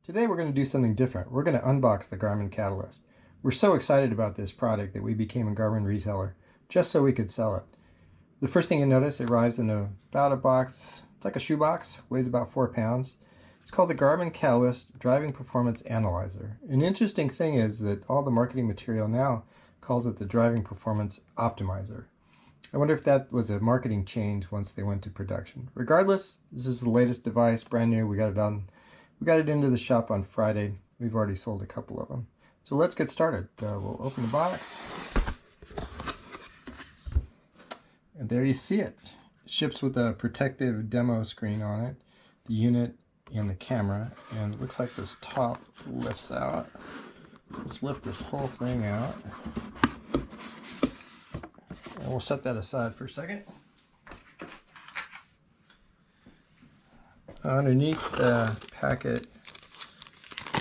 Today we're going to do something different. We're going to unbox the Garmin Catalyst. We're so excited about this product that we became a Garmin retailer just so we could sell it. The first thing you notice, it arrives in about a box. It's like a shoebox, weighs about 4 pounds. It's called the Garmin Catalyst Driving Performance Analyzer. An interesting thing is that all the marketing material now calls it the Driving Performance Optimizer. I wonder if that was a marketing change once they went to production. Regardless, this is the latest device, brand new. We got it into the shop on Friday. We've already sold a couple of them. So let's get started. We'll open the box. And there you see it. It ships with a protective demo screen on it, the unit and the camera. And it looks like this top lifts out. So let's lift this whole thing out. And we'll set that aside for a second. Underneath the packet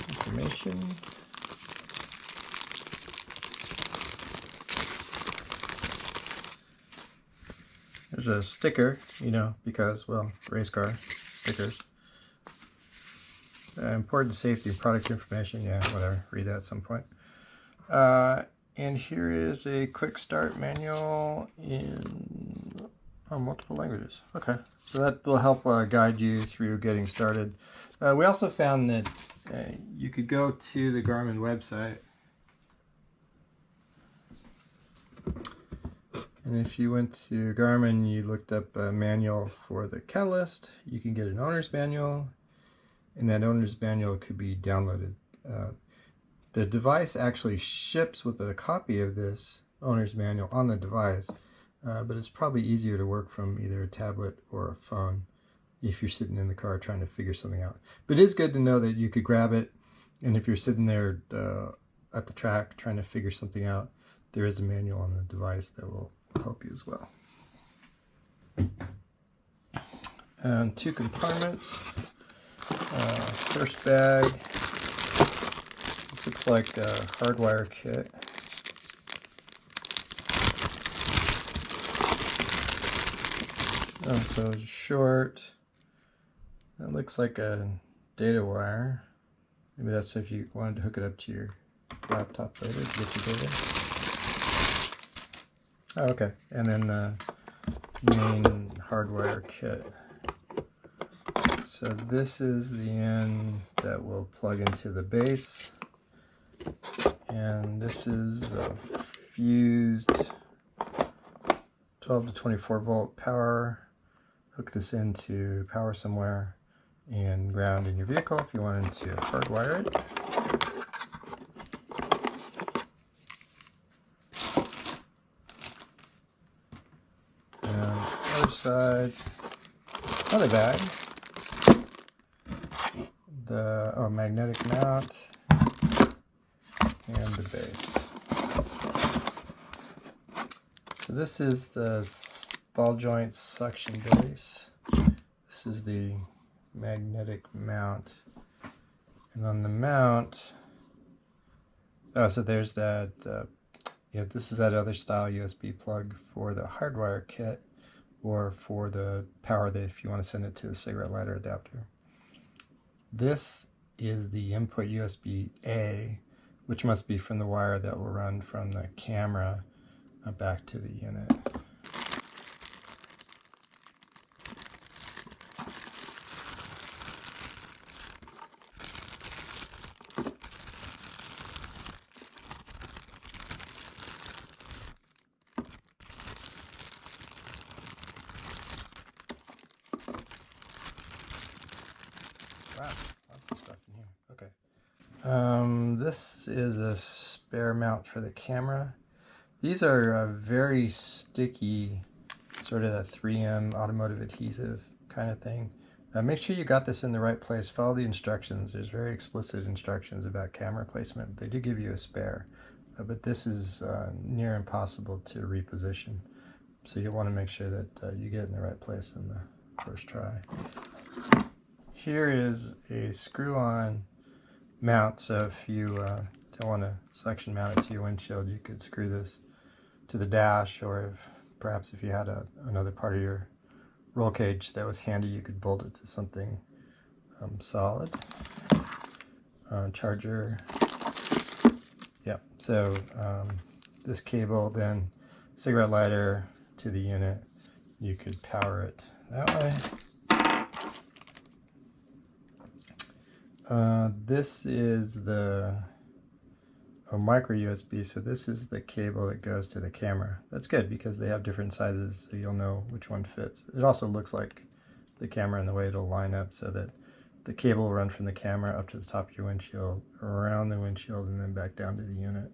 information. There's a sticker, because, well, race car stickers. Important safety and product information, yeah, whatever, read that at some point. And here is a quick start manual in multiple languages. Okay, so that will help guide you through getting started. We also found that you could go to the Garmin website, and if you went to Garmin, you looked up a manual for the Catalyst, you can get an owner's manual, and that owner's manual could be downloaded. The device actually ships with a copy of this owner's manual on the device, but it's probably easier to work from either a tablet or a phone if you're sitting in the car trying to figure something out. But it is good to know that you could grab it, and if you're sitting there at the track trying to figure something out, there is a manual on the device that will help you as well. And 2 compartments. First bag. This looks like a Hardwire Kit. Oh, so it's short. That looks like a data wire. Maybe that's if you wanted to hook it up to your laptop later to get your data. Oh, okay. And then the main Hardwire Kit. So this is the end that will plug into the base. And this is a fused 12 to 24 volt power. Hook this into power somewhere and ground in your vehicle if you wanted to hardwire it. And other side, another bag. The magnetic mount and the base. So this is the ball joint suction base. This is the magnetic mount. And on the mount, so there's that, this is that other style USB plug for the Hardwire Kit, or for the power that if you want to send it to the cigarette lighter adapter. This is the input USB-A, which must be from the wire that will run from the camera back to the unit. Wow, lots of stuff in here. Okay. This is a spare mount for the camera. These are very sticky, sort of a 3M automotive adhesive kind of thing. Make sure you got this in the right place. Follow the instructions. There's very explicit instructions about camera placement. They do give you a spare, but this is near impossible to reposition. So you want to make sure that you get it in the right place in the first try. Here is a screw-on mount, so if you don't want to suction mount it to your windshield, you could screw this to the dash, or perhaps if you had another part of your roll cage that was handy, you could bolt it to something solid. charger. Yep, so this cable, then cigarette lighter to the unit. You could power it that way. This is the micro USB, so this is the cable that goes to the camera. That's good because they have different sizes, so you'll know which one fits. It also looks like the camera in the way it'll line up so that the cable will run from the camera up to the top of your windshield, around the windshield, and then back down to the unit.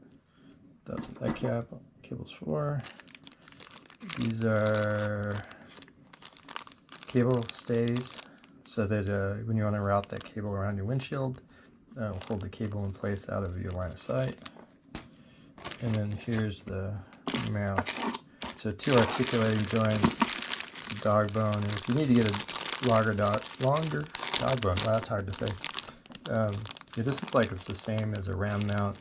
That's what that cable's for. These are cable stays, so that when you want to route that cable around your windshield, hold the cable in place out of your line of sight. And then here's the mount. So 2 articulating joints, dog bone, and if you need to get a longer dog bone, well, that's hard to say. Yeah, this looks like it's the same as a ram mount.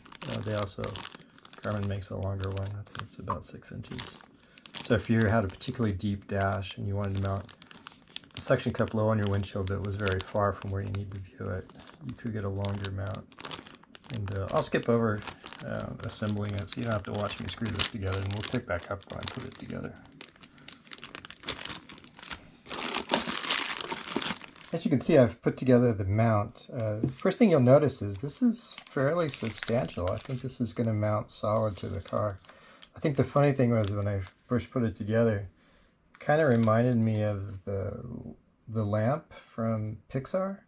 Garmin makes a longer one. I think it's about 6 inches. So if you had a particularly deep dash and you wanted to mount the suction cup low on your windshield that was very far from where you need to view it, you could get a longer mount. And I'll skip over assembling it, so you don't have to watch me screw this together, and we'll pick back up when I put it together. As you can see, I've put together the mount. First thing you'll notice is this is fairly substantial. I think this is going to mount solid to the car. I think the funny thing was when I first put it together, it kind of reminded me of the lamp from Pixar.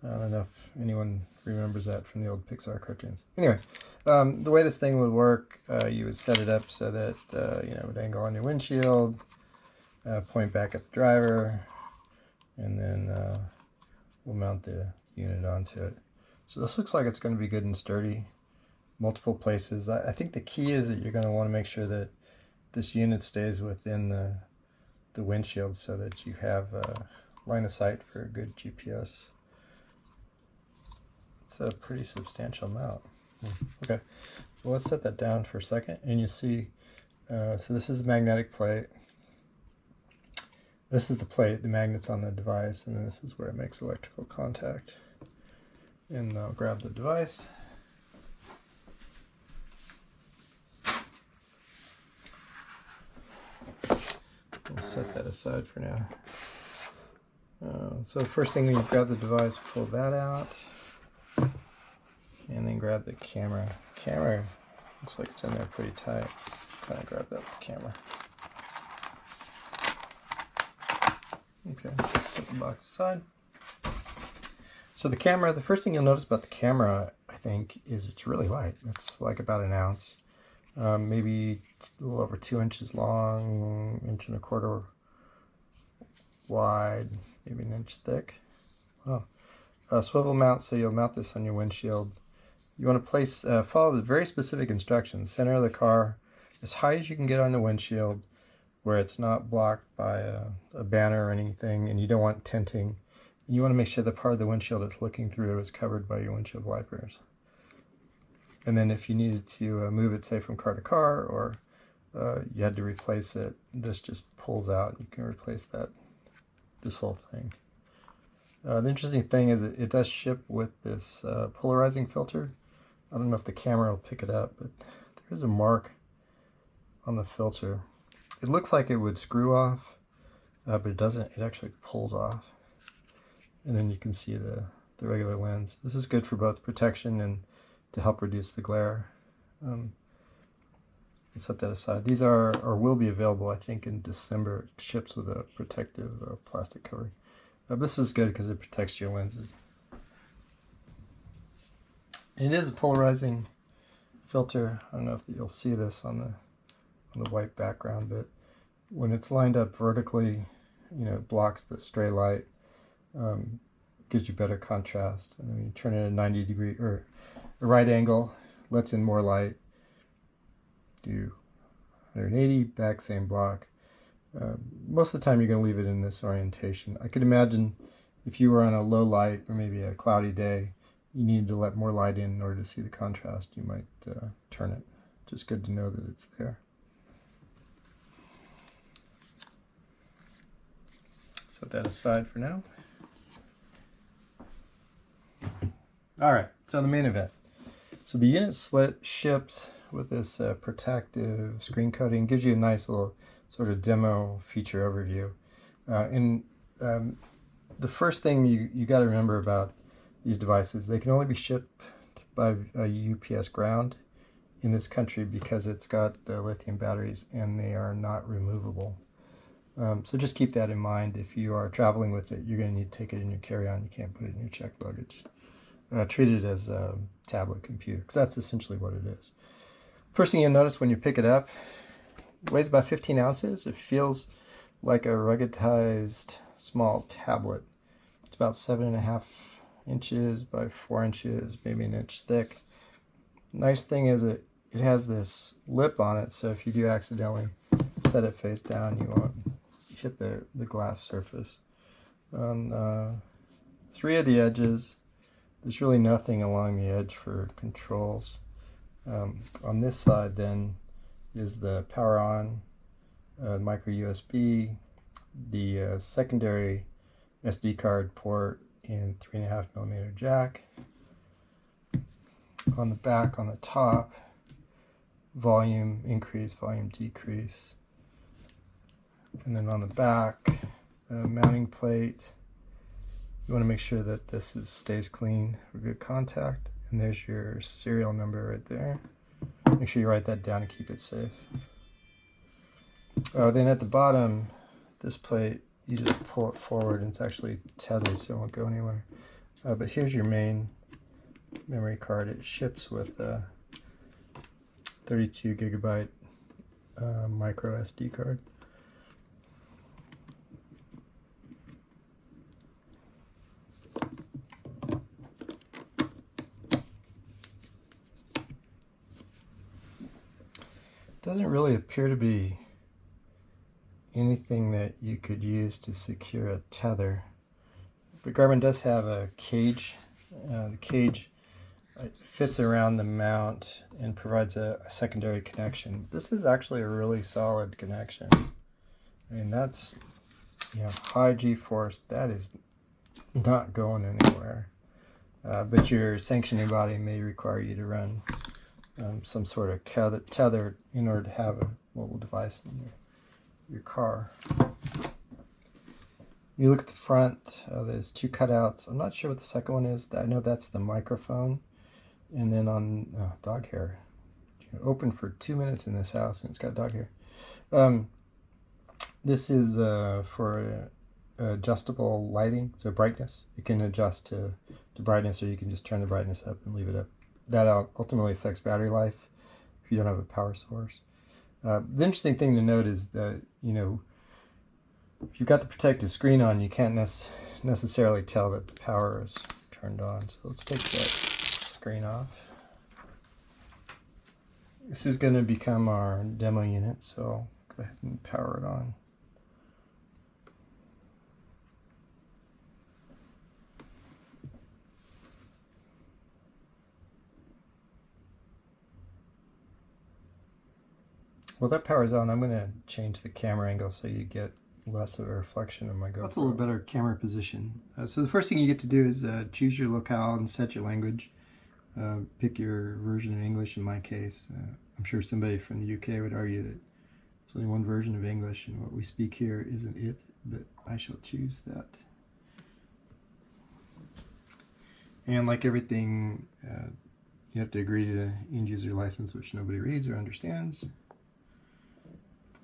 I don't know if anyone remembers that from the old Pixar cartoons. Anyway, the way this thing would work, you would set it up so that it would angle on your windshield, point back at the driver, and then we'll mount the unit onto it. So this looks like it's going to be good and sturdy. Multiple places. I think the key is that you're going to want to make sure that this unit stays within the windshield so that you have line of sight for a good GPS. It's a pretty substantial mount. Okay, well, let's set that down for a second, and you see, so this is the magnetic plate. This is the plate, the magnet's on the device, and then this is where it makes electrical contact. And I'll grab the device. We'll set that aside for now. So first thing, when you grab the device, pull that out, and then grab the camera. Camera looks like it's in there pretty tight. Kind of grab that with the camera. Okay, set the box aside. So the camera, the first thing you'll notice about the camera, I think, is it's really light. It's like about an ounce. Maybe a little over 2 inches long, 1.25 inches wide, maybe 1 inch thick. Oh, swivel mount, so you'll mount this on your windshield. You want to place, follow the very specific instructions. Center of the car, as high as you can get on the windshield, where it's not blocked by a banner or anything, and you don't want tinting. And you want to make sure the part of the windshield it's looking through is covered by your windshield wipers. And then if you needed to move it, say, from car to car, or you had to replace it, this just pulls out. You can replace this whole thing. The interesting thing is it does ship with this polarizing filter. I don't know if the camera will pick it up, but there's a mark on the filter. It looks like it would screw off, but it doesn't. It actually pulls off. And then you can see the regular lens. This is good for both protection and to help reduce the glare. Let's set that aside. These are or will be available, I think, in December. It ships with a protective plastic covering. This is good because it protects your lenses. It is a polarizing filter. I don't know if you'll see this on the white background, but when it's lined up vertically, it blocks the stray light, gives you better contrast. And then you turn it at a 90-degree or a right angle, lets in more light. Do 180, back same block. Most of the time you're going to leave it in this orientation. I could imagine if you were on a low light or maybe a cloudy day, you needed to let more light in order to see the contrast, you might turn it. Just good to know that it's there. Set that aside for now. All right, so the main event. So the unit ships with this protective screen coating. Gives you a nice little sort of demo feature overview. The first thing you got to remember about these devices, they can only be shipped by a UPS ground in this country because it's got lithium batteries and they are not removable. So just keep that in mind. If you are traveling with it, you're going to need to take it in your carry-on. You can't put it in your checked luggage. Treat it as a tablet computer, because that's essentially what it is. First thing you'll notice when you pick it up, it weighs about 15 ounces. It feels like a ruggedized small tablet. It's about 7.5 inches by 4 inches, maybe an inch thick. Nice thing is it has this lip on it, so if you do accidentally set it face down, you won't hit the glass surface. On 3 of the edges, there's really nothing along the edge for controls. On this side then is the power on, micro USB, the secondary SD card port and 3.5mm jack. On the back, on the top, volume increase, volume decrease. And then on the back, mounting plate. You want to make sure that this stays clean for good contact. And there's your serial number right there. Make sure you write that down and keep it safe. Then at the bottom, this plate, you just pull it forward and it's actually tethered so it won't go anywhere. But here's your main memory card. It ships with a 32 gigabyte micro SD card. Doesn't really appear to be anything that you could use to secure a tether, but Garmin does have a cage. The cage fits around the mount and provides a secondary connection. This is actually a really solid connection. I mean, that's, high G-force. That is not going anywhere. But your sanctioning body may require you to run some sort of tether in order to have a mobile device in your car. You look at the front, there's 2 cutouts. I'm not sure what the second one is. I know that's the microphone. And then on dog hair. Open for 2 minutes in this house and it's got dog hair. This is for adjustable lighting, so brightness. You can adjust to brightness, or you can just turn the brightness up and leave it up. That ultimately affects battery life if you don't have a power source. The interesting thing to note is that, if you've got the protective screen on, you can't necessarily tell that the power is turned on. So let's take that screen off. This is going to become our demo unit, so I'll go ahead and power it on. Well, that power's on. I'm going to change the camera angle so you get less of a reflection of my GoPro. That's a little better camera position. So the first thing you get to do is choose your locale and set your language. Pick your version of English in my case. I'm sure somebody from the UK would argue that there's only one version of English and what we speak here isn't it, but I shall choose that. And like everything, you have to agree to the end user license, which nobody reads or understands.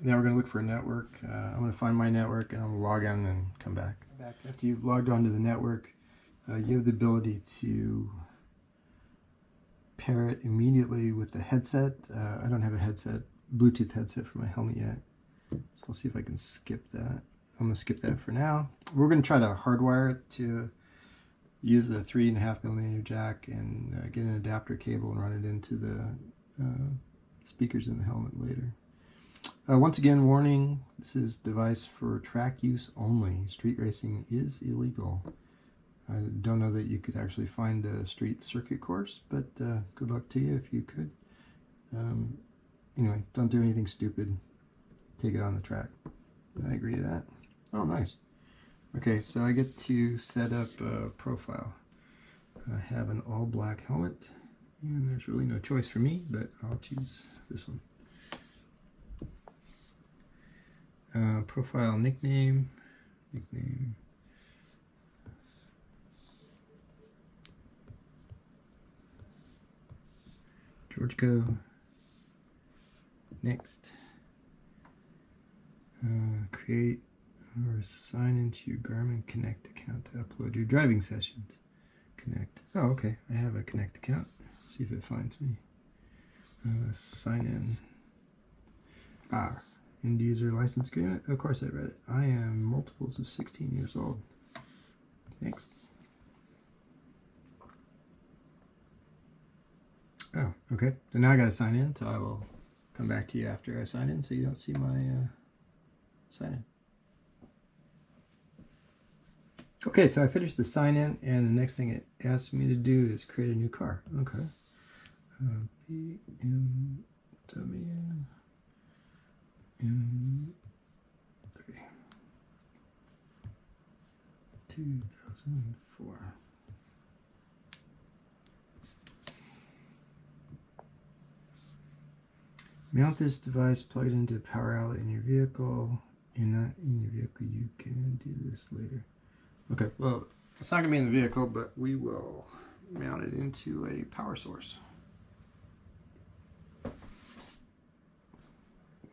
Now we're going to look for a network. I'm going to find my network and I'm going to log on and come back. After you've logged onto the network, you have the ability to pair it immediately with the headset. I don't have a Bluetooth headset for my helmet yet, so I'll see if I can skip that. I'm going to skip that for now. We're going to try to hardwire it to use the 3.5mm jack and get an adapter cable and run it into the speakers in the helmet later. Once again, warning, this is device for track use only. Street racing is illegal. I don't know that you could actually find a street circuit course, but good luck to you if you could. Anyway, don't do anything stupid. Take it on the track. I agree to that. Oh, nice. Okay, so I get to set up a profile. I have an all black helmet, and there's really no choice for me, but I'll choose this one. Profile nickname. GeorgeCo. Next. Create or sign into your Garmin Connect account to upload your driving sessions. Connect. Oh, okay. I have a Connect account. Let's see if it finds me. Sign in. End user license agreement. Of course I read it. I am multiples of 16 years old. Next. Oh, okay. So now I got to sign in, so I will come back to you after I sign in so you don't see my sign in. Okay, so I finished the sign in, and the next thing it asks me to do is create a new car. Okay. BMW M3 2004. Mount this device plugged into a power outlet in your vehicle. You're not in your vehicle, you can do this later. Okay, well, it's not going to be in the vehicle, but we will mount it into a power source.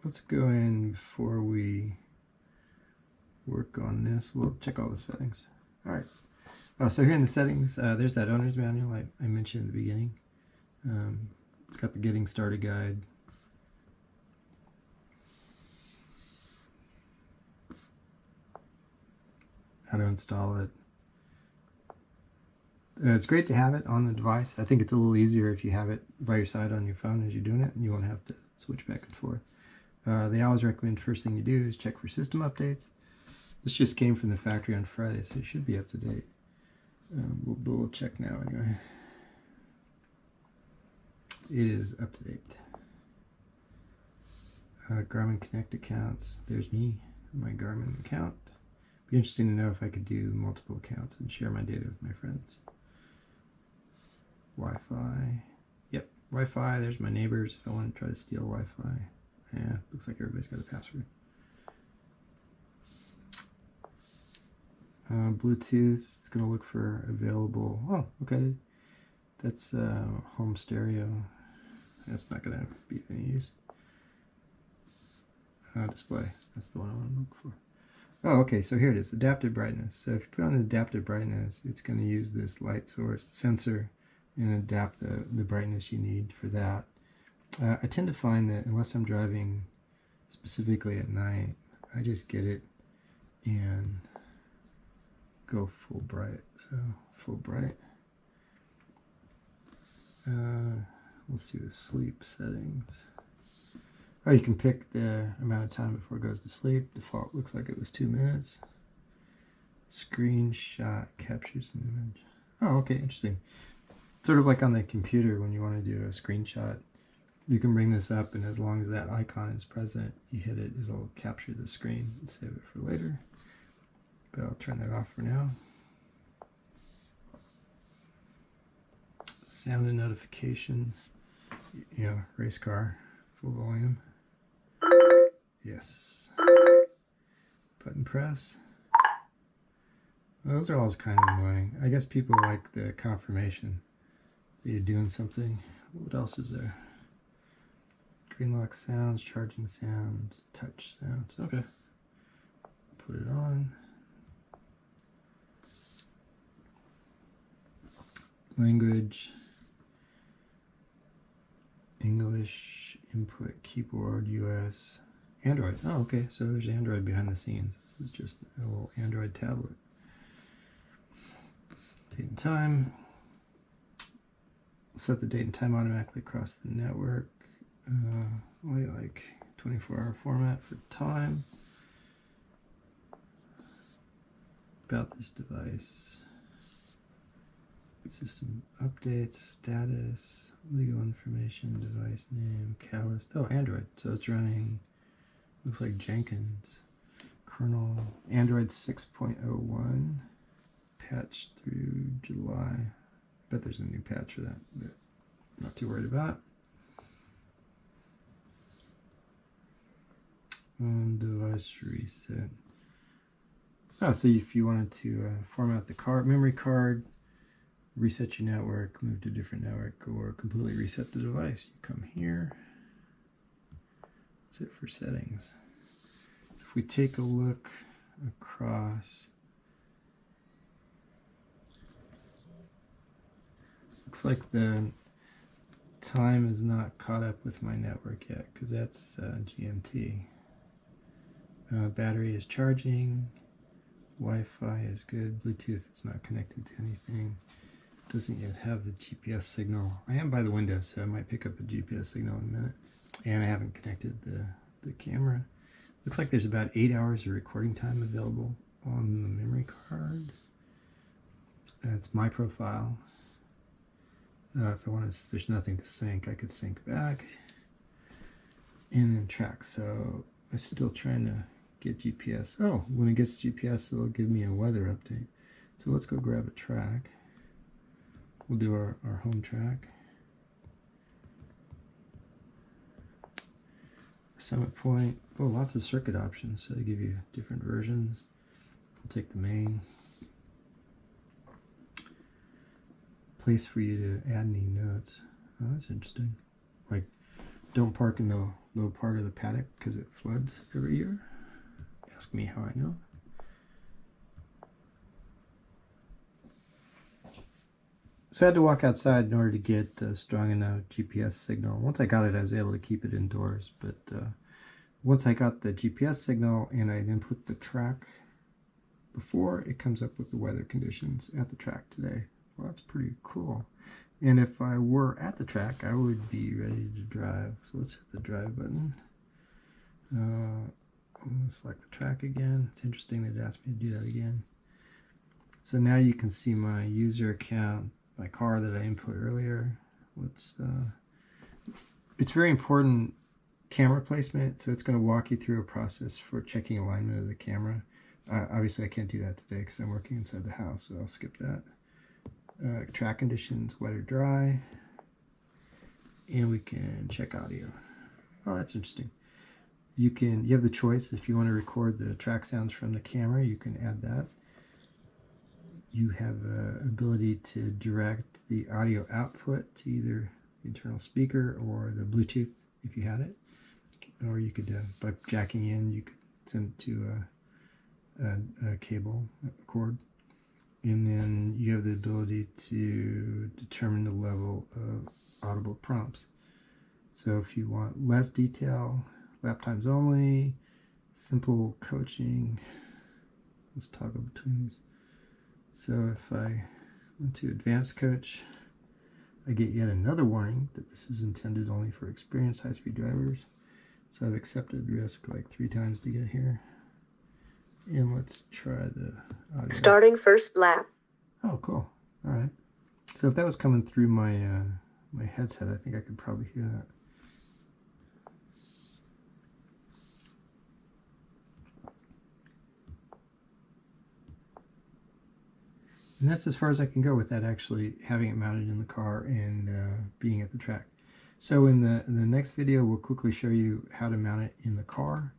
Let's go in before we work on this. We'll check all the settings. All right. Oh, so here in the settings, there's that owner's manual I mentioned at the beginning. It's got the getting started guide. How to install it. It's great to have it on the device. I think it's a little easier if you have it by your side on your phone as you're doing it, and you won't have to switch back and forth. They always recommend first thing you do is check for system updates. This just came from the factory on Friday, so it should be up to date. We'll check now anyway. It is up to date. Garmin Connect accounts. There's me, my Garmin account. Be interesting to know if I could do multiple accounts and share my data with my friends. Wi-Fi. Yep, Wi-Fi. There's my neighbors if I want to try to steal Wi-Fi. Yeah, looks like everybody's got a password. Bluetooth. It's going to look for available. Oh, okay. That's home stereo. That's not going to be of any use. Display. That's the one I want to look for. Oh, okay, so here it is, adaptive brightness. So if you put on the adaptive brightness, it's going to use this light source sensor and adapt the brightness you need for that. I tend to find that unless I'm driving specifically at night, I just get it and go full bright. So full bright. Let's see the sleep settings. Oh, you can pick the amount of time before it goes to sleep. Default looks like it was 2 minutes. Screenshot captures an image. Oh, okay, interesting. Sort of like on the computer when you want to do a screenshot. You can bring this up, and as long as that icon is present, you hit it, it'll capture the screen and save it for later. But I'll turn that off for now. Sound and notification. You know, race car, full volume. Yes. Button press. Well, those are always kind of annoying. I guess people like the confirmation that you're doing something. What else is there? Green lock sounds, charging sounds, touch sounds. Okay. Put it on. Language. English, input, keyboard, US. Android. Oh, okay. So there's Android behind the scenes. This is just a little Android tablet. Date and time. Set the date and time automatically across the network. I like 24-hour format for time. About this device. System updates, status, legal information, device name, Catalyst. Oh, Android. So it's running, looks like Jenkins. Kernel, Android 6.01, patched through July. Bet there's a new patch for that, but not too worried about it. Device reset. Oh, so if you wanted to format the memory card, reset your network, move to a different network, or completely reset the device, you come here. That's it for settings. So if we take a look across, looks like the time is not caught up with my network yet because that's GMT. Battery is charging. Wi-Fi is good. Bluetooth, it's not connected to anything. Doesn't yet have the GPS signal. I am by the window, so I might pick up a GPS signal in a minute. And I haven't connected the camera. Looks like there's about 8 hours of recording time available on the memory card. It's my profile. If I wanted to, there's nothing to sync, I could sync back and then track. So I'm still trying to get GPS. Oh, when it gets GPS, it'll give me a weather update. So let's go grab a track. We'll do our home track. Summit point. Oh, lots of circuit options. So they give you different versions. I'll take the main. Place for you to add any notes. Oh, that's interesting. Like, don't park in the low part of the paddock because it floods every year. Ask me how I know. So I had to walk outside in order to get a strong enough GPS signal. Once I got it, I was able to keep it indoors. But once I got the GPS signal and I input the track before, it comes up with the weather conditions at the track today. Well, that's pretty cool. And if I were at the track, I would be ready to drive. So let's hit the drive button. I'm going to select the track again. It's interesting that it asked me to do that again. So now you can see my user account, my car that I input earlier. It's very important camera placement, so it's going to walk you through a process for checking alignment of the camera. Obviously I can't do that today because I'm working inside the house, so I'll skip that. Track conditions, wet or dry, and we can check audio. Oh, that's interesting. You have the choice if you want to record the track sounds from the camera, you can add that. You have ability to direct the audio output to either the internal speaker or the Bluetooth if you had it, or you could by jacking in, you could send it to a cable, a cord. And then you have the ability to determine the level of audible prompts. So if you want less detail, lap times only, simple coaching, let's toggle between these. So if I went to advanced coach, I get yet another warning that this is intended only for experienced high-speed drivers. So I've accepted risk like 3 times to get here. And let's try the audio. Starting first lap. Oh, cool. All right. So if that was coming through my my headset, I think I could probably hear that. And that's as far as I can go with that, actually having it mounted in the car and being at the track. So in the next video, we'll quickly show you how to mount it in the car,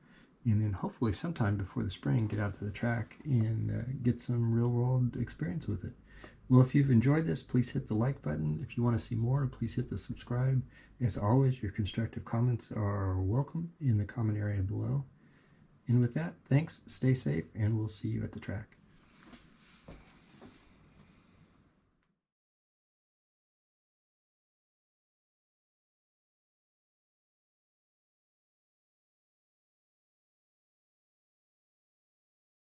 and then hopefully sometime before the spring, get out to the track and get some real-world experience with it. Well, if you've enjoyed this, please hit the like button. If you want to see more, please hit the subscribe. As always, your constructive comments are welcome in the comment area below. And with that, thanks, stay safe, and we'll see you at the track.